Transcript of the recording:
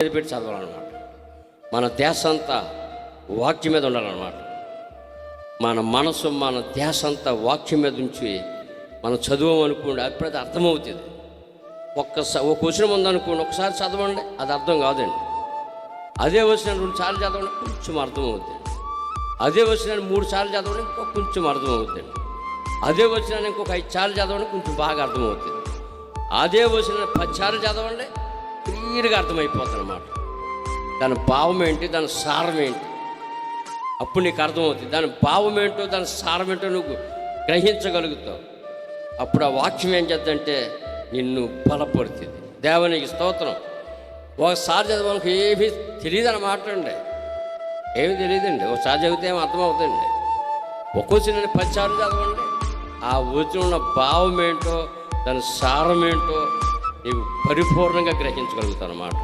పెట్టి చదవాలన్నమాట. మన ధ్యాస అంతా వాక్యం మీద ఉండాలన్నమాట. మన మనసు మన ధ్యాస అంతా వాక్యం మీద ఉంచి మనం చదువమనుకోండి, అప్పుడైతే అర్థమవుతుంది. ఒక వచనం ఉందనుకోండి, ఒకసారి చదవండి, అది అర్థం కాదండి. అదే వచనాన్ని 2 సార్లు చదవండి, కొంచెం అర్థమవుతుంది. అదే వచనాన్ని 3 సార్లు చదవండి, ఇంకో కొంచెం అర్థమవుతుంది. అదే వచనాన్ని ఇంకొక 5 సార్లు చదవండి, కొంచెం బాగా అర్థమవుతుంది. అదే వచనాన్ని 10 సార్లు చదవండి, క్లియర్గా అర్థమైపోతుంది అన్నమాట. దాని భావం ఏంటి, దాని సారం ఏంటి, అప్పుడు నీకు అర్థమవుతుంది. దాని భావం ఏంటో దాని సారం ఏంటో నువ్వు గ్రహించగలుగుతావు. అప్పుడు ఆ వాక్యం ఏం చేద్దంటే నిన్ను బలపడుతుంది. దేవునికి స్తోత్రం. ఒకసారి చదవడానికి ఏమీ తెలియదు అన్నమాట అండి, ఏమి తెలియదండి. ఒకసారి చదివితే ఏమి అర్థమవుతుంది. ఒక్కోసారి 10 సార్లు చదవండి, ఆ వచ్చిన ఉన్న భావం ఏంటో దాని సారం ఏంటో నీవు పరిపూర్ణంగా గ్రహించగలుగుతావు అన్నమాట.